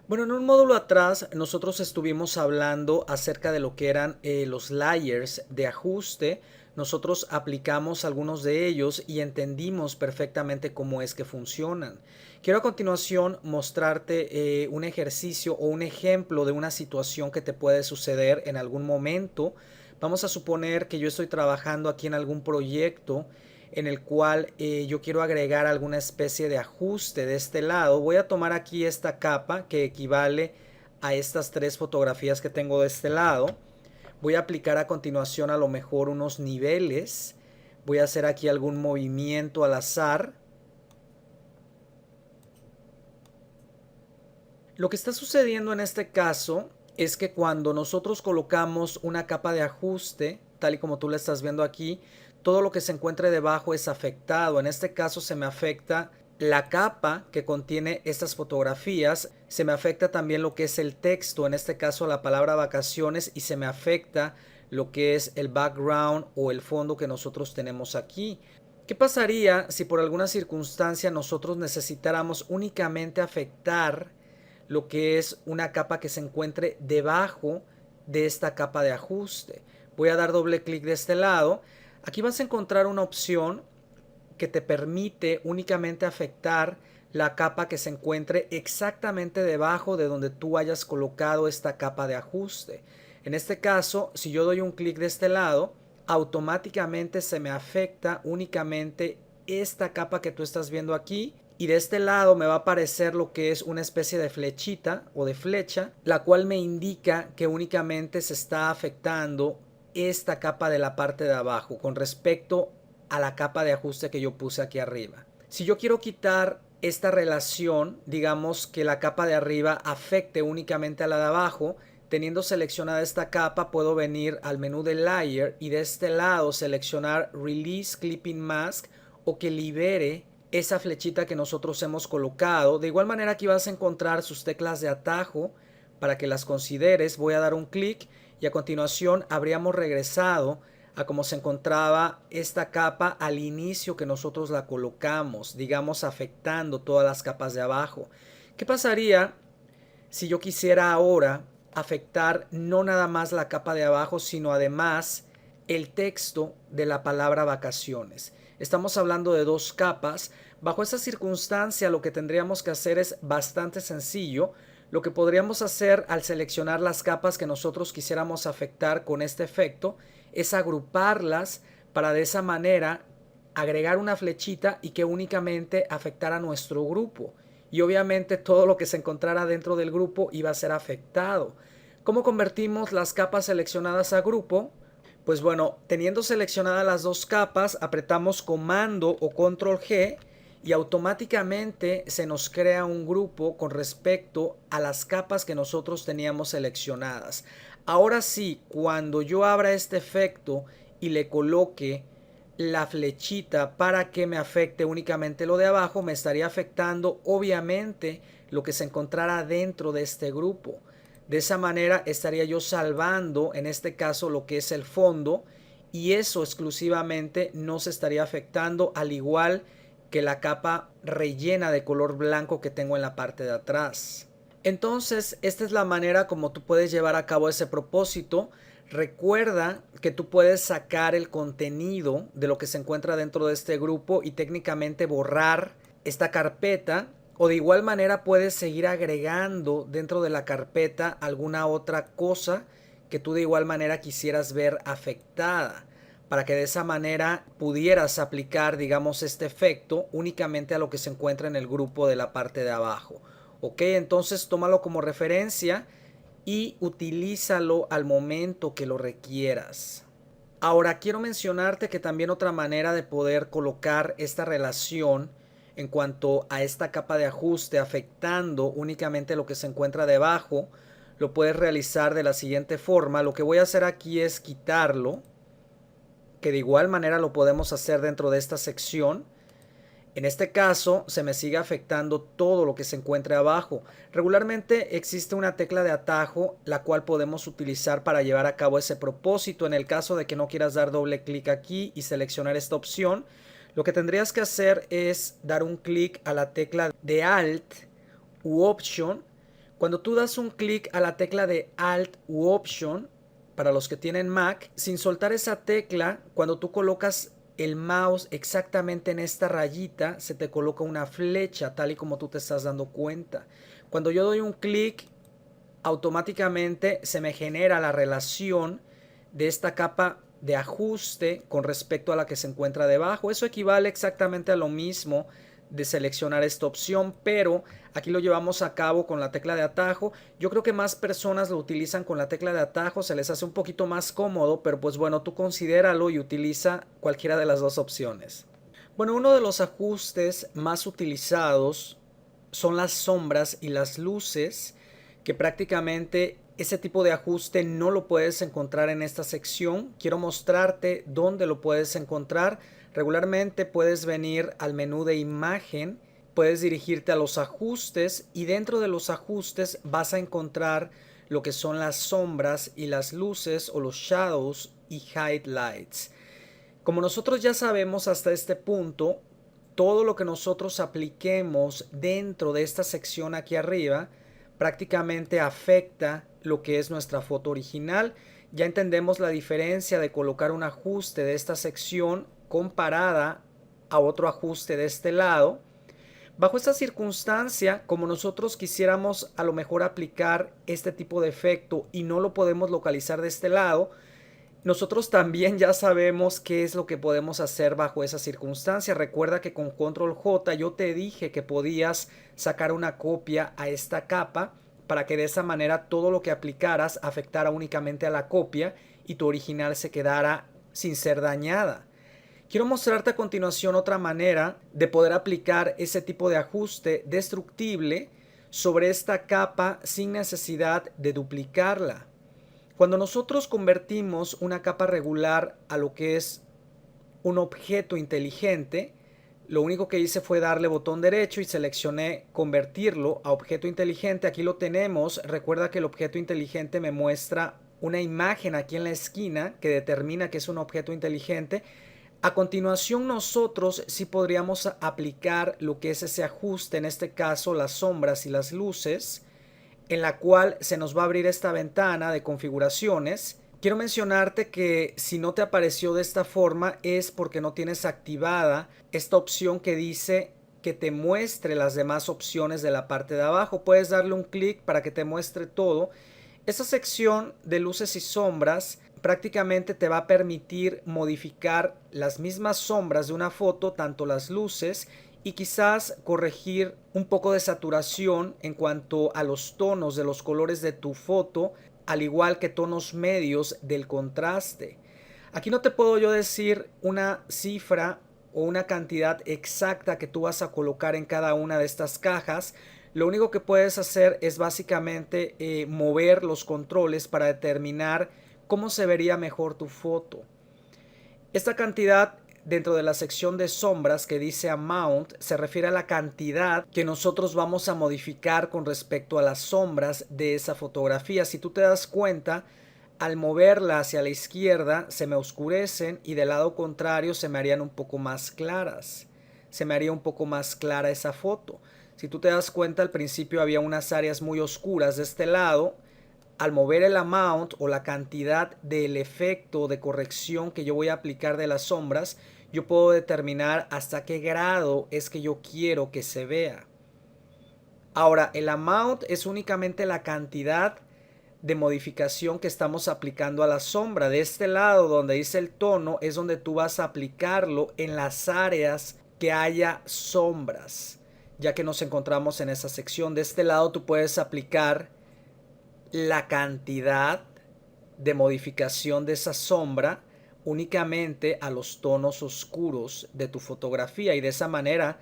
Bueno, en un módulo atrás nosotros estuvimos hablando acerca de lo que eran los layers de ajuste. Nosotros aplicamos algunos de ellos y entendimos perfectamente cómo es que funcionan. Quiero a continuación mostrarte un ejercicio o un ejemplo de una situación que te puede suceder en algún momento. Vamos a suponer que yo estoy trabajando aquí en algún proyecto en el cual yo quiero agregar alguna especie de ajuste de este lado. Voy a tomar aquí esta capa que equivale a estas tres fotografías que tengo de este lado. Voy a aplicar a continuación a lo mejor unos niveles. Voy a hacer aquí algún movimiento al azar. Lo que está sucediendo en este caso es que cuando nosotros colocamos una capa de ajuste, tal y como tú la estás viendo aquí, todo lo que se encuentre debajo es afectado. En este caso se me afecta la capa que contiene estas fotografías, se me afecta también lo que es el texto, en este caso la palabra vacaciones, y se me afecta lo que es el background o el fondo que nosotros tenemos aquí. ¿Qué pasaría si por alguna circunstancia nosotros necesitáramos únicamente afectar lo que es una capa que se encuentre debajo de esta capa de ajuste? Voy a dar doble clic de este lado. Aquí vas a encontrar una opción que te permite únicamente afectar la capa que se encuentre exactamente debajo de donde tú hayas colocado esta capa de ajuste. En este caso, si yo doy un clic de este lado, automáticamente se me afecta únicamente esta capa que tú estás viendo aquí, y de este lado me va a aparecer lo que es una especie de flechita o de flecha, la cual me indica que únicamente se está afectando esta capa de la parte de abajo con respecto a la capa de ajuste que yo puse aquí arriba. Si yo quiero quitar esta relación, digamos que la capa de arriba afecte únicamente a la de abajo, teniendo seleccionada esta capa puedo venir al menú de Layer y de este lado seleccionar Release Clipping Mask o que libere esa flechita que nosotros hemos colocado. De igual manera aquí vas a encontrar sus teclas de atajo para que las consideres. Voy a dar un clic y a continuación habríamos regresado a cómo se encontraba esta capa al inicio que nosotros la colocamos, digamos afectando todas las capas de abajo. ¿Qué pasaría si yo quisiera ahora afectar no nada más la capa de abajo, sino además el texto de la palabra vacaciones? Estamos hablando de dos capas. Bajo esa circunstancia lo que tendríamos que hacer es bastante sencillo. Lo que podríamos hacer al seleccionar las capas que nosotros quisiéramos afectar con este efecto es agruparlas para de esa manera agregar una flechita y que únicamente afectara a nuestro grupo. Y obviamente todo lo que se encontrara dentro del grupo iba a ser afectado. ¿Cómo convertimos las capas seleccionadas a grupo? Pues bueno, teniendo seleccionadas las dos capas, apretamos comando o control G y automáticamente se nos crea un grupo con respecto a las capas que nosotros teníamos seleccionadas. Ahora sí, cuando yo abra este efecto y le coloque la flechita para que me afecte únicamente lo de abajo, me estaría afectando obviamente lo que se encontrara dentro de este grupo. De esa manera estaría yo salvando en este caso lo que es el fondo, y eso exclusivamente no se estaría afectando, al igual que la capa rellena de color blanco que tengo en la parte de atrás. Entonces, esta es la manera como tú puedes llevar a cabo ese propósito. Recuerda que tú puedes sacar el contenido de lo que se encuentra dentro de este grupo y técnicamente borrar esta carpeta, o de igual manera puedes seguir agregando dentro de la carpeta alguna otra cosa que tú de igual manera quisieras ver afectada, para que de esa manera pudieras aplicar, digamos, este efecto únicamente a lo que se encuentra en el grupo de la parte de abajo. Ok, entonces tómalo como referencia y utilízalo al momento que lo requieras. Ahora quiero mencionarte que también otra manera de poder colocar esta relación en cuanto a esta capa de ajuste afectando únicamente lo que se encuentra debajo, lo puedes realizar de la siguiente forma. Lo que voy a hacer aquí es quitarlo, que de igual manera lo podemos hacer dentro de esta sección. En este caso se me sigue afectando todo lo que se encuentre abajo. Regularmente existe una tecla de atajo la cual podemos utilizar para llevar a cabo ese propósito. En el caso de que no quieras dar doble clic aquí y seleccionar esta opción, lo que tendrías que hacer es dar un clic a la tecla de Alt u Option. Cuando tú das un clic a la tecla de Alt u Option, para los que tienen Mac, sin soltar esa tecla, cuando tú colocas el mouse exactamente en esta rayita, se te coloca una flecha, tal y como tú te estás dando cuenta. Cuando yo doy un clic, automáticamente se me genera la relación de esta capa de ajuste con respecto a la que se encuentra debajo. Eso equivale exactamente a lo mismo de seleccionar esta opción, pero aquí lo llevamos a cabo con la tecla de atajo. Yo creo que más personas lo utilizan con la tecla de atajo, se les hace un poquito más cómodo, pero pues bueno, tú considéralo y utiliza cualquiera de las dos opciones. Bueno, uno de los ajustes más utilizados son las sombras y las luces, que prácticamente ese tipo de ajuste no lo puedes encontrar en esta sección. Quiero mostrarte dónde lo puedes encontrar. Regularmente puedes venir al menú de imagen, puedes dirigirte a los ajustes y dentro de los ajustes vas a encontrar lo que son las sombras y las luces o los shadows y highlights. Como nosotros ya sabemos hasta este punto, todo lo que nosotros apliquemos dentro de esta sección aquí arriba prácticamente afecta lo que es nuestra foto original. Ya entendemos la diferencia de colocar un ajuste de esta sección comparada a otro ajuste de este lado. Bajo esta circunstancia, como nosotros quisiéramos a lo mejor aplicar este tipo de efecto y no lo podemos localizar de este lado, nosotros también ya sabemos qué es lo que podemos hacer bajo esa circunstancia. Recuerda que con Control J yo te dije que podías sacar una copia a esta capa para que de esa manera todo lo que aplicaras afectara únicamente a la copia y tu original se quedara sin ser dañada. Quiero mostrarte a continuación otra manera de poder aplicar ese tipo de ajuste destructible sobre esta capa sin necesidad de duplicarla. Cuando nosotros convertimos una capa regular a lo que es un objeto inteligente, lo único que hice fue darle botón derecho y seleccioné convertirlo a objeto inteligente. Aquí lo tenemos. Recuerda que el objeto inteligente me muestra una imagen aquí en la esquina que determina que es un objeto inteligente. A continuación nosotros sí podríamos aplicar lo que es ese ajuste, en este caso las sombras y las luces, en la cual se nos va a abrir esta ventana de configuraciones. Quiero mencionarte que si no te apareció de esta forma es porque no tienes activada esta opción que dice que te muestre las demás opciones de la parte de abajo. Puedes darle un clic para que te muestre todo. Esta sección de luces y sombras prácticamente te va a permitir modificar las mismas sombras de una foto, tanto las luces, y quizás corregir un poco de saturación en cuanto a los tonos de los colores de tu foto, al igual que tonos medios del contraste. Aquí no te puedo yo decir una cifra o una cantidad exacta que tú vas a colocar en cada una de estas cajas. Lo único que puedes hacer es básicamente mover los controles para determinar cómo se vería mejor tu foto. Esta cantidad dentro de la sección de sombras que dice Amount se refiere a la cantidad que nosotros vamos a modificar con respecto a las sombras de esa fotografía. Si tú te das cuenta, al moverla hacia la izquierda se me oscurecen y del lado contrario se me harían un poco más claras. Se me haría un poco más clara esa foto. Si tú te das cuenta, al principio había unas áreas muy oscuras de este lado. Al mover el amount o la cantidad del efecto de corrección que yo voy a aplicar de las sombras, yo puedo determinar hasta qué grado es que yo quiero que se vea. Ahora, el amount es únicamente la cantidad de modificación que estamos aplicando a la sombra. De este lado donde dice el tono es donde tú vas a aplicarlo en las áreas que haya sombras, ya que nos encontramos en esa sección. De este lado tú puedes aplicar la cantidad de modificación de esa sombra únicamente a los tonos oscuros de tu fotografía, y de esa manera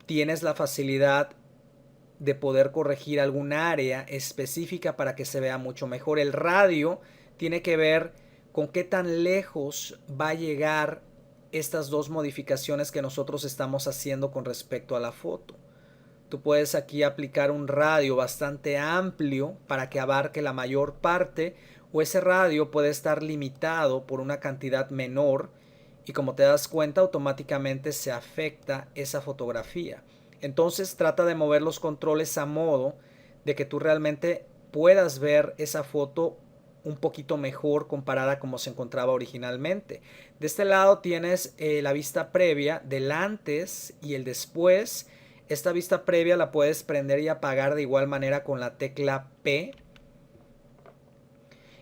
tienes la facilidad de poder corregir algún área específica para que se vea mucho mejor. El radio tiene que ver con qué tan lejos va a llegar estas dos modificaciones que nosotros estamos haciendo con respecto a la foto. Tú puedes aquí aplicar un radio bastante amplio para que abarque la mayor parte, o ese radio puede estar limitado por una cantidad menor y como te das cuenta automáticamente se afecta esa fotografía. Entonces trata de mover los controles a modo de que tú realmente puedas ver esa foto un poquito mejor comparada a como se encontraba originalmente. De este lado tienes la vista previa del antes y el después. Esta vista previa la puedes prender y apagar de igual manera con la tecla P.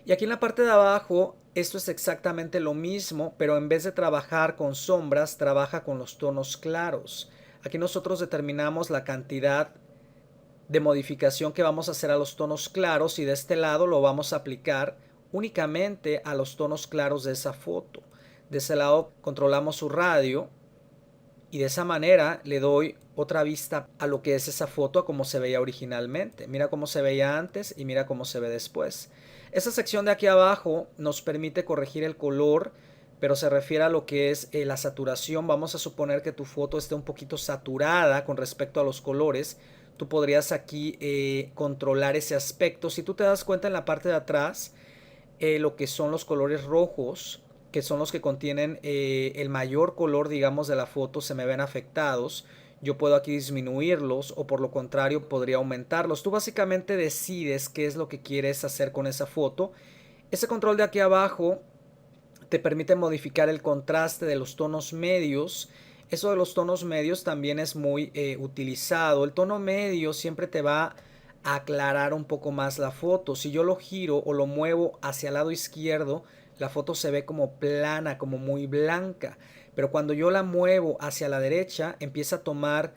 Y aquí en la parte de abajo esto es exactamente lo mismo, pero en vez de trabajar con sombras, trabaja con los tonos claros. Aquí nosotros determinamos la cantidad de modificación que vamos a hacer a los tonos claros y de este lado lo vamos a aplicar únicamente a los tonos claros de esa foto. De ese lado controlamos su radio y de esa manera le doy otra vista a lo que es esa foto, a cómo se veía originalmente. Mira cómo se veía antes y mira cómo se ve después. Esta sección de aquí abajo nos permite corregir el color, pero se refiere a lo que es la saturación. Vamos a suponer que tu foto esté un poquito saturada con respecto a los colores. Tú podrías aquí controlar ese aspecto. Si tú te das cuenta en la parte de atrás, lo que son los colores rojos, que son los que contienen el mayor color, digamos, de la foto, se me ven afectados. Yo puedo aquí disminuirlos o por lo contrario podría aumentarlos. Tú básicamente decides qué es lo que quieres hacer con esa foto. Ese control de aquí abajo te permite modificar el contraste de los tonos medios. Eso de los tonos medios también es muy utilizado. El tono medio siempre te va a aclarar un poco más la foto. Si yo lo giro o lo muevo hacia el lado izquierdo, la foto se ve como plana, como muy blanca. Pero cuando yo la muevo hacia la derecha, empieza a tomar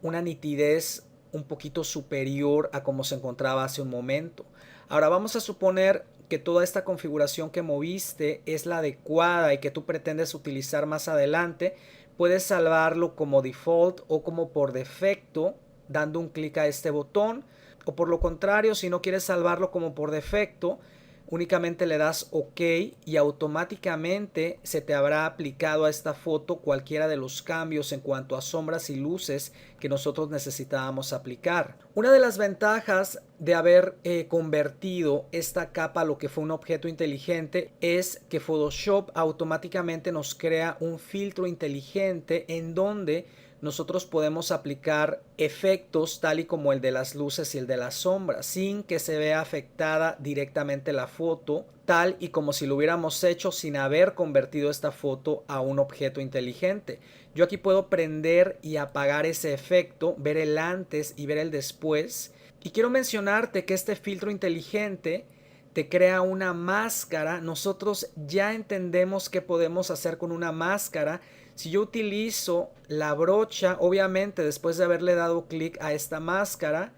una nitidez un poquito superior a como se encontraba hace un momento. Ahora vamos a suponer que toda esta configuración que moviste es la adecuada y que tú pretendes utilizar más adelante. Puedes salvarlo como default o como por defecto dando un clic a este botón, o por lo contrario, si no quieres salvarlo como por defecto, únicamente le das OK y automáticamente se te habrá aplicado a esta foto cualquiera de los cambios en cuanto a sombras y luces que nosotros necesitábamos aplicar. Una de las ventajas de haber convertido esta capa a lo que fue un objeto inteligente es que Photoshop automáticamente nos crea un filtro inteligente en donde nosotros podemos aplicar efectos tal y como el de las luces y el de las sombras sin que se vea afectada directamente la foto, tal y como si lo hubiéramos hecho sin haber convertido esta foto a un objeto inteligente. Yo aquí puedo prender y apagar ese efecto, ver el antes y ver el después. Y quiero mencionarte que este filtro inteligente te crea una máscara. Nosotros ya entendemos qué podemos hacer con una máscara. Si yo utilizo la brocha, obviamente después de haberle dado clic a esta máscara,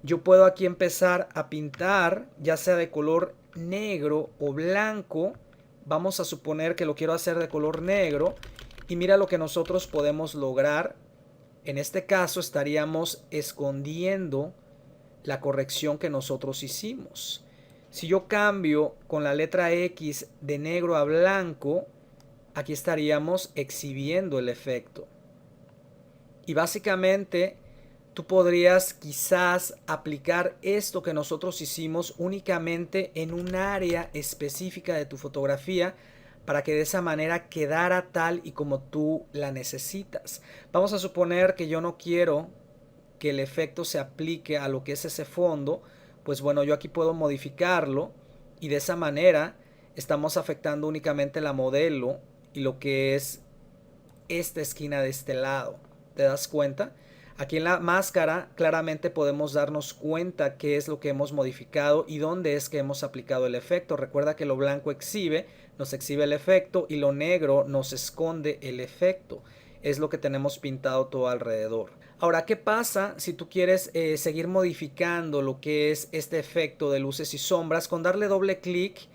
yo puedo aquí empezar a pintar, ya sea de color negro o blanco. Vamos a suponer que lo quiero hacer de color negro. Y mira lo que nosotros podemos lograr. En este caso estaríamos escondiendo la corrección que nosotros hicimos. Si yo cambio con la letra X de negro a blanco, aquí estaríamos exhibiendo el efecto. Y básicamente tú podrías quizás aplicar esto que nosotros hicimos únicamente en un área específica de tu fotografía para que de esa manera quedara tal y como tú la necesitas. Vamos a suponer que yo no quiero que el efecto se aplique a lo que es ese fondo. Pues bueno, yo aquí puedo modificarlo y de esa manera estamos afectando únicamente la modelo y lo que es esta esquina de este lado. ¿Te das cuenta? Aquí en la máscara claramente podemos darnos cuenta qué es lo que hemos modificado y dónde es que hemos aplicado el efecto. Recuerda que lo blanco nos exhibe el efecto y lo negro nos esconde el efecto. Es lo que tenemos pintado todo alrededor. Ahora, ¿qué pasa si tú quieres seguir modificando lo que es este efecto de luces y sombras? Con darle doble clic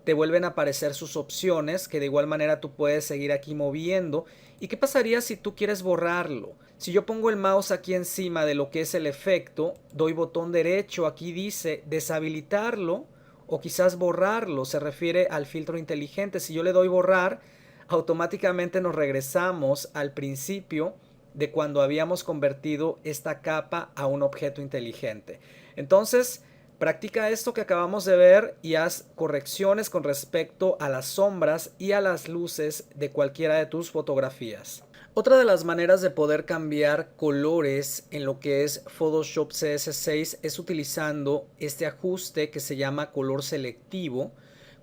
te vuelven a aparecer sus opciones, que de igual manera tú puedes seguir aquí moviendo. ¿Y qué pasaría si tú quieres borrarlo? Si yo pongo el mouse aquí encima de lo que es el efecto, doy botón derecho, aquí dice deshabilitarlo o quizás borrarlo, se refiere al filtro inteligente. Si yo le doy borrar, automáticamente nos regresamos al principio de cuando habíamos convertido esta capa a un objeto inteligente. Entonces, practica esto que acabamos de ver y haz correcciones con respecto a las sombras y a las luces de cualquiera de tus fotografías. Otra de las maneras de poder cambiar colores en lo que es Photoshop CS6 es utilizando este ajuste que se llama color selectivo.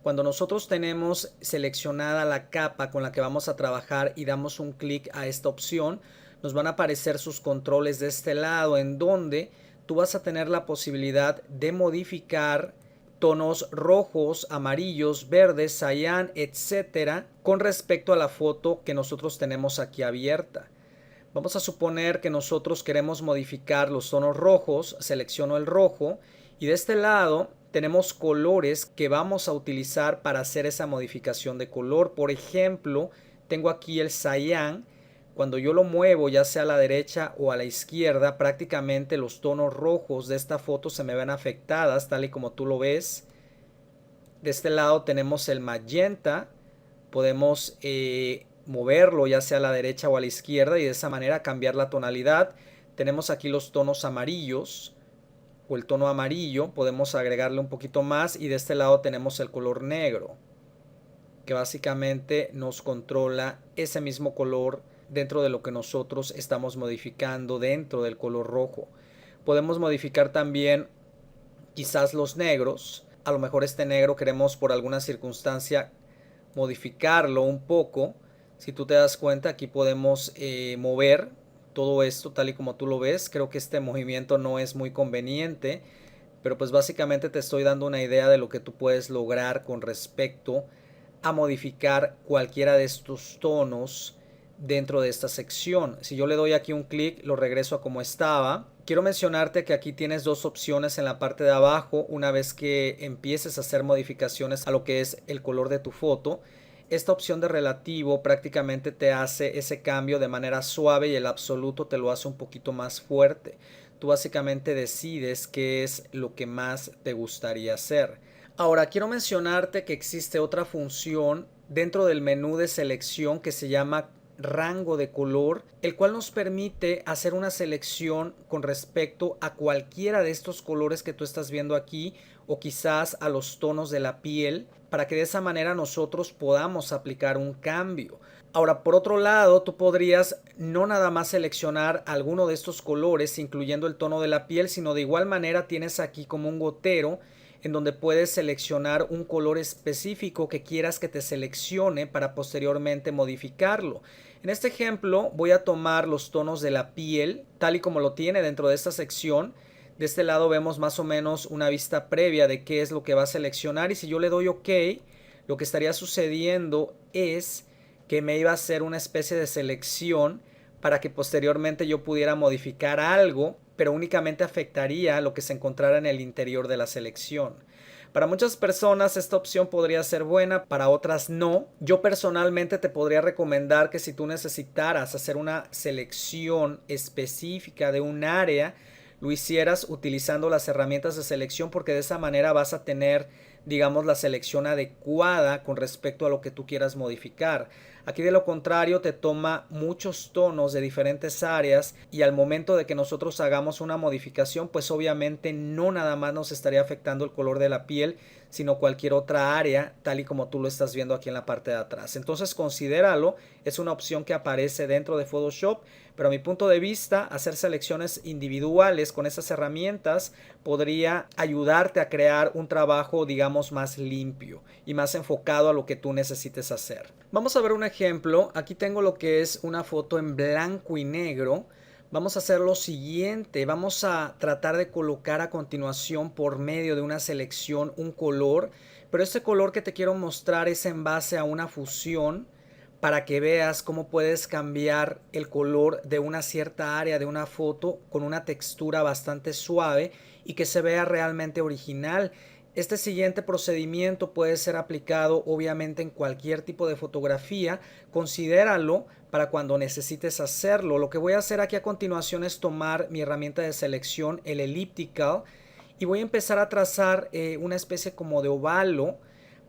Cuando nosotros tenemos seleccionada la capa con la que vamos a trabajar y damos un clic a esta opción, nos van a aparecer sus controles de este lado, en donde tú vas a tener la posibilidad de modificar tonos rojos, amarillos, verdes, cian, etcétera, con respecto a la foto que nosotros tenemos aquí abierta. Vamos a suponer que nosotros queremos modificar los tonos rojos, selecciono el rojo y de este lado tenemos colores que vamos a utilizar para hacer esa modificación de color. Por ejemplo, tengo aquí el cian. Cuando yo lo muevo ya sea a la derecha o a la izquierda, prácticamente los tonos rojos de esta foto se me ven afectadas, tal y como tú lo ves. De este lado tenemos el magenta, podemos moverlo ya sea a la derecha o a la izquierda y de esa manera cambiar la tonalidad. Tenemos aquí los tonos amarillos o el tono amarillo, podemos agregarle un poquito más y de este lado tenemos el color negro, que básicamente nos controla ese mismo color dentro de lo que nosotros estamos modificando dentro del color rojo. Podemos modificar también quizás los negros. A lo mejor este negro queremos por alguna circunstancia modificarlo un poco. Si tú te das cuenta, aquí podemos mover todo esto tal y como tú lo ves. Creo que este movimiento no es muy conveniente, pero pues básicamente te estoy dando una idea de lo que tú puedes lograr con respecto a modificar cualquiera de estos tonos dentro de esta sección. Si yo le doy aquí un clic, lo regreso a como estaba. Quiero mencionarte que aquí tienes dos opciones en la parte de abajo una vez que empieces a hacer modificaciones a lo que es el color de tu foto. Esta opción de relativo prácticamente te hace ese cambio de manera suave y el absoluto te lo hace un poquito más fuerte. Tú básicamente decides qué es lo que más te gustaría hacer. Ahora quiero mencionarte que existe otra función dentro del menú de selección que se llama rango de color, el cual nos permite hacer una selección con respecto a cualquiera de estos colores que tú estás viendo aquí o quizás a los tonos de la piel, para que de esa manera nosotros podamos aplicar un cambio. Ahora, por otro lado, tú podrías no nada más seleccionar alguno de estos colores, incluyendo el tono de la piel, sino de igual manera tienes aquí como un gotero en donde puedes seleccionar un color específico que quieras que te seleccione para posteriormente modificarlo. En este ejemplo voy a tomar los tonos de la piel tal y como lo tiene dentro de esta sección. De este lado vemos más o menos una vista previa de qué es lo que va a seleccionar y si yo le doy OK, lo que estaría sucediendo es que me iba a hacer una especie de selección para que posteriormente yo pudiera modificar algo, pero únicamente afectaría lo que se encontrara en el interior de la selección. Para muchas personas esta opción podría ser buena, para otras no. Yo personalmente te podría recomendar que si tú necesitaras hacer una selección específica de un área, lo hicieras utilizando las herramientas de selección, porque de esa manera vas a tener, digamos, la selección adecuada con respecto a lo que tú quieras modificar. Aquí de lo contrario te toma muchos tonos de diferentes áreas y al momento de que nosotros hagamos una modificación, pues obviamente no nada más nos estaría afectando el color de la piel, sino cualquier otra área, tal y como tú lo estás viendo aquí en la parte de atrás. Entonces considéralo, es una opción que aparece dentro de Photoshop, pero a mi punto de vista, hacer selecciones individuales con esas herramientas podría ayudarte a crear un trabajo, digamos, más limpio y más enfocado a lo que tú necesites hacer. Vamos a ver un ejemplo. Aquí tengo lo que es una foto en blanco y negro. Vamos a hacer lo siguiente, vamos a tratar de colocar a continuación por medio de una selección un color, pero este color que te quiero mostrar es en base a una fusión para que veas cómo puedes cambiar el color de una cierta área de una foto con una textura bastante suave y que se vea realmente original. Este siguiente procedimiento puede ser aplicado obviamente en cualquier tipo de fotografía. Considéralo para cuando necesites hacerlo. Lo que voy a hacer aquí a continuación es tomar mi herramienta de selección, el Elliptical, y voy a empezar a trazar una especie como de ovalo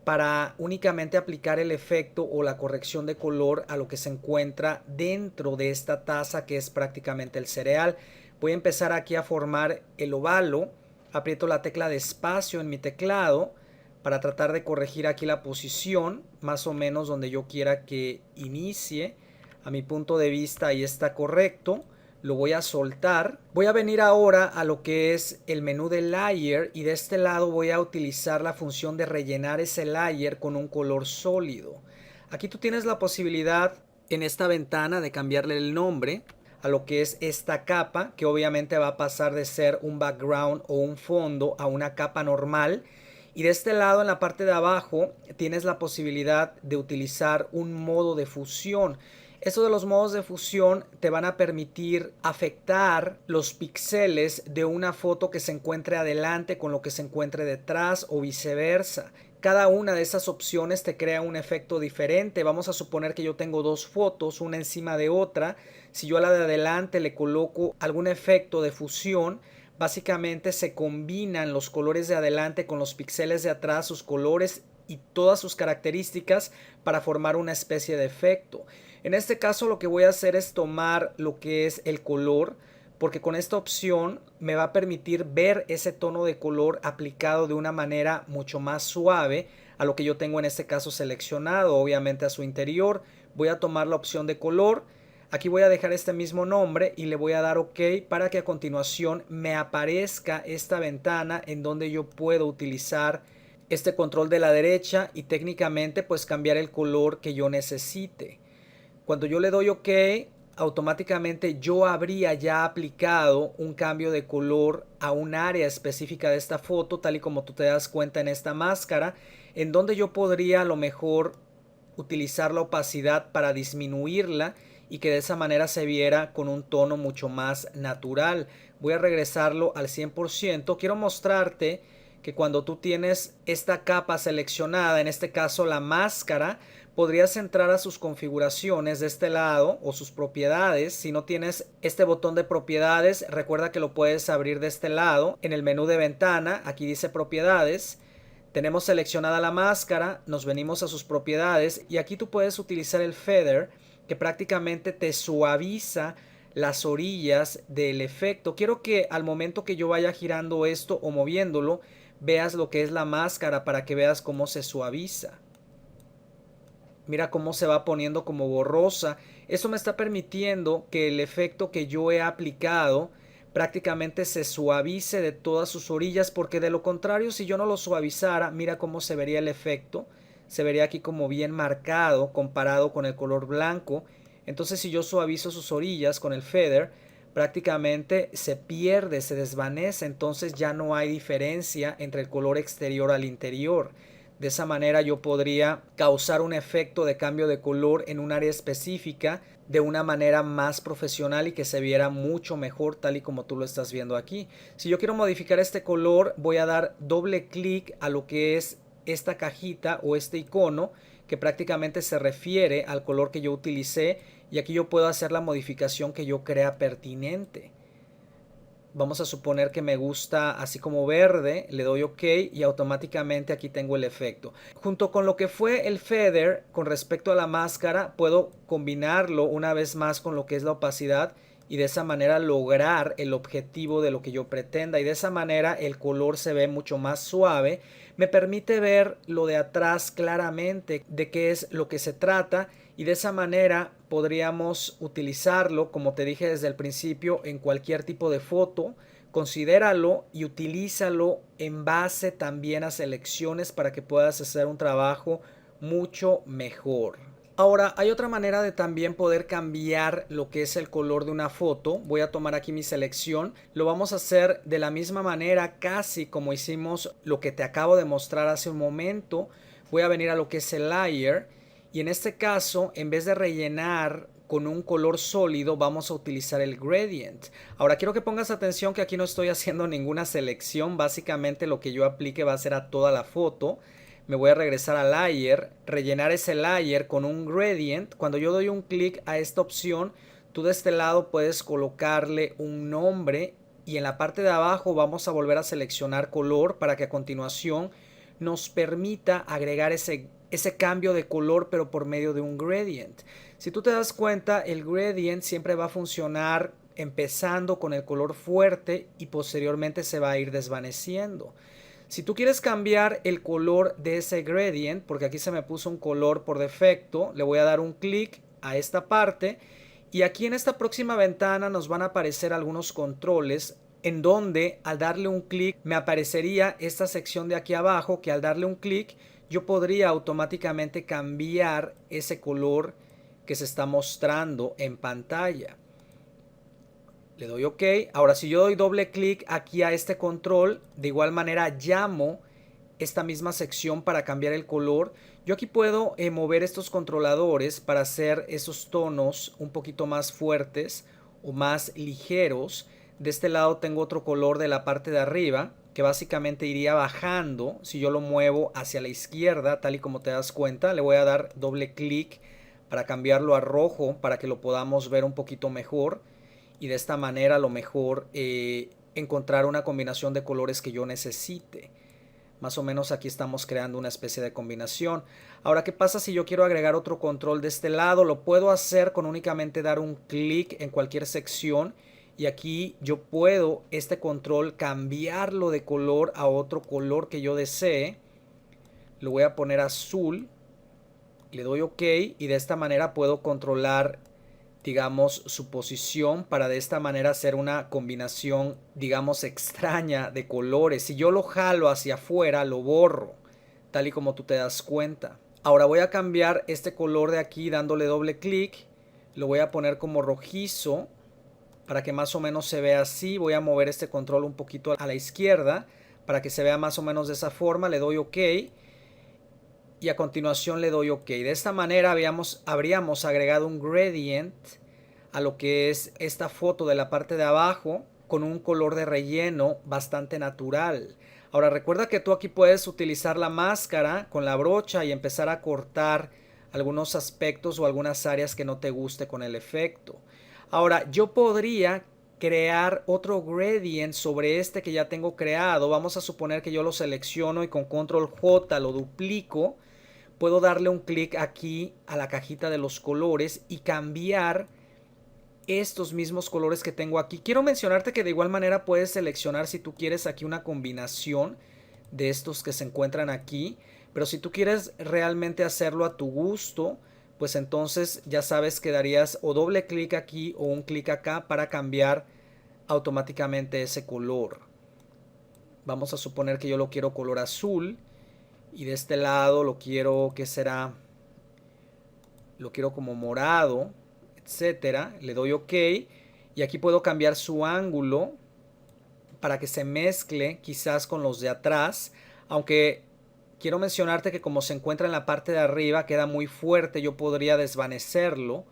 para únicamente aplicar el efecto o la corrección de color a lo que se encuentra dentro de esta taza que es prácticamente el cereal. Voy a empezar aquí a formar el ovalo. Aprieto la tecla de espacio en mi teclado para tratar de corregir aquí la posición más o menos donde yo quiera que inicie. A mi punto de vista ahí está correcto. Lo voy a soltar. Voy a venir ahora a lo que es el menú de layer y de este lado voy a utilizar la función de rellenar ese layer con un color sólido. Aquí tú tienes la posibilidad en esta ventana de cambiarle el nombre a lo que es esta capa, que obviamente va a pasar de ser un background o un fondo a una capa normal. Y de este lado, en la parte de abajo, tienes la posibilidad de utilizar un modo de fusión. Eso de los modos de fusión te van a permitir afectar los píxeles de una foto que se encuentre adelante con lo que se encuentre detrás o viceversa. Cada una de esas opciones te crea un efecto diferente. Vamos a suponer que yo tengo dos fotos, una encima de otra. Si yo a la de adelante le coloco algún efecto de fusión, básicamente se combinan los colores de adelante con los píxeles de atrás, sus colores y todas sus características para formar una especie de efecto. En este caso lo que voy a hacer es tomar lo que es el color, porque con esta opción me va a permitir ver ese tono de color aplicado de una manera mucho más suave a lo que yo tengo en este caso seleccionado, obviamente a su interior. Voy a tomar la opción de color. Aquí voy a dejar este mismo nombre y le voy a dar OK para que a continuación me aparezca esta ventana en donde yo puedo utilizar este control de la derecha y técnicamente pues cambiar el color que yo necesite. Cuando yo le doy OK, automáticamente yo habría ya aplicado un cambio de color a un área específica de esta foto, tal y como tú te das cuenta en esta máscara, en donde yo podría a lo mejor utilizar la opacidad para disminuirla y que de esa manera se viera con un tono mucho más natural. Voy a regresarlo al 100%. Quiero mostrarte que cuando tú tienes esta capa seleccionada, en este caso la máscara, podrías entrar a sus configuraciones de este lado o sus propiedades. Si no tienes este botón de propiedades, recuerda que lo puedes abrir de este lado. En el menú de ventana, aquí dice propiedades. Tenemos seleccionada la máscara, nos venimos a sus propiedades y aquí tú puedes utilizar el feather, que prácticamente te suaviza las orillas del efecto. Quiero que al momento que yo vaya girando esto o moviéndolo, veas lo que es la máscara para que veas cómo se suaviza. Mira cómo se va poniendo como borrosa. Eso me está permitiendo que el efecto que yo he aplicado prácticamente se suavice de todas sus orillas, porque de lo contrario, si yo no lo suavizara, mira cómo se vería el efecto. Se vería aquí como bien marcado comparado con el color blanco. Entonces si yo suavizo sus orillas con el feather, prácticamente se pierde, se desvanece, entonces ya no hay diferencia entre el color exterior al interior. De esa manera yo podría causar un efecto de cambio de color en un área específica de una manera más profesional y que se viera mucho mejor, tal y como tú lo estás viendo aquí. Si yo quiero modificar este color, voy a dar doble clic a lo que es esta cajita o este icono que prácticamente se refiere al color que yo utilicé, y aquí yo puedo hacer la modificación que yo crea pertinente. Vamos a suponer que me gusta así como verde, le doy OK y automáticamente aquí tengo el efecto. Junto con lo que fue el feather con respecto a la máscara, puedo combinarlo una vez más con lo que es la opacidad y de esa manera lograr el objetivo de lo que yo pretenda, y de esa manera el color se ve mucho más suave. Me permite ver lo de atrás claramente, de qué es lo que se trata, y de esa manera podríamos utilizarlo, como te dije desde el principio, en cualquier tipo de foto. Considéralo y utilízalo en base también a selecciones para que puedas hacer un trabajo mucho mejor. Ahora, hay otra manera de también poder cambiar lo que es el color de una foto. Voy a tomar aquí mi selección. Lo vamos a hacer de la misma manera, casi como hicimos lo que te acabo de mostrar hace un momento. Voy a venir a lo que es el layer. Y en este caso, en vez de rellenar con un color sólido, vamos a utilizar el gradient. Ahora quiero que pongas atención que aquí no estoy haciendo ninguna selección. Básicamente lo que yo aplique va a ser a toda la foto. Me voy a regresar a layer, rellenar ese layer con un gradient. Cuando yo doy un clic a esta opción, tú de este lado puedes colocarle un nombre, y en la parte de abajo vamos a volver a seleccionar color para que a continuación nos permita agregar ese cambio de color, pero por medio de un gradient. Si tú te das cuenta, el gradient siempre va a funcionar empezando con el color fuerte y posteriormente se va a ir desvaneciendo. Si tú quieres cambiar el color de ese gradient, porque aquí se me puso un color por defecto, le voy a dar un clic a esta parte. Y aquí en esta próxima ventana nos van a aparecer algunos controles en donde al darle un clic me aparecería esta sección de aquí abajo, que al darle un clic yo podría automáticamente cambiar ese color que se está mostrando en pantalla. Le doy OK. Ahora si yo doy doble clic aquí a este control, de igual manera llamo esta misma sección para cambiar el color. Yo aquí puedo mover estos controladores para hacer esos tonos un poquito más fuertes o más ligeros. De este lado tengo otro color de la parte de arriba que básicamente iría bajando si yo lo muevo hacia la izquierda, tal y como te das cuenta. Le voy a dar doble clic para cambiarlo a rojo para que lo podamos ver un poquito mejor y de esta manera a lo mejor encontrar una combinación de colores que yo necesite. Más o menos aquí estamos creando una especie de combinación. Ahora, ¿qué pasa si yo quiero agregar otro control de este lado? Lo puedo hacer con únicamente dar un clic en cualquier sección. Y aquí yo puedo este control cambiarlo de color a otro color que yo desee. Lo voy a poner azul. Le doy OK y de esta manera puedo controlar, digamos, su posición para de esta manera hacer una combinación, digamos, extraña de colores. Si yo lo jalo hacia afuera, lo borro, tal y como tú te das cuenta. Ahora voy a cambiar este color de aquí dándole doble clic. Lo voy a poner como rojizo para que más o menos se vea así. Voy a mover este control un poquito a la izquierda para que se vea más o menos de esa forma. Le doy OK. Y a continuación le doy OK. De esta manera habríamos agregado un gradient a lo que es esta foto de la parte de abajo con un color de relleno bastante natural. Ahora recuerda que tú aquí puedes utilizar la máscara con la brocha y empezar a cortar algunos aspectos o algunas áreas que no te guste con el efecto. Ahora yo podría crear otro gradient sobre este que ya tengo creado. Vamos a suponer que yo lo selecciono y con control J lo duplico. Puedo darle un clic aquí a la cajita de los colores y cambiar estos mismos colores que tengo aquí. Quiero mencionarte que de igual manera puedes seleccionar si tú quieres aquí una combinación de estos que se encuentran aquí. Pero si tú quieres realmente hacerlo a tu gusto, pues entonces ya sabes que darías o doble clic aquí o un clic acá para cambiar automáticamente ese color. Vamos a suponer que yo lo quiero color azul. Y de este lado lo quiero, ¿qué será? Lo quiero como morado, etcétera. Le doy OK. Y aquí puedo cambiar su ángulo para que se mezcle quizás con los de atrás. Aunque quiero mencionarte que como se encuentra en la parte de arriba queda muy fuerte, yo podría desvanecerlo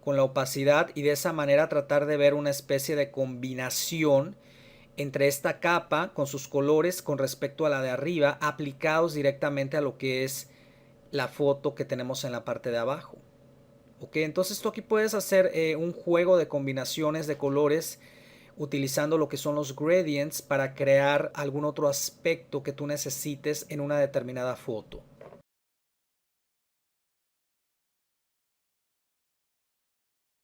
con la opacidad y de esa manera tratar de ver una especie de combinación entre esta capa con sus colores con respecto a la de arriba aplicados directamente a lo que es la foto que tenemos en la parte de abajo. Ok, entonces tú aquí puedes hacer un juego de combinaciones de colores utilizando lo que son los gradients para crear algún otro aspecto que tú necesites en una determinada foto.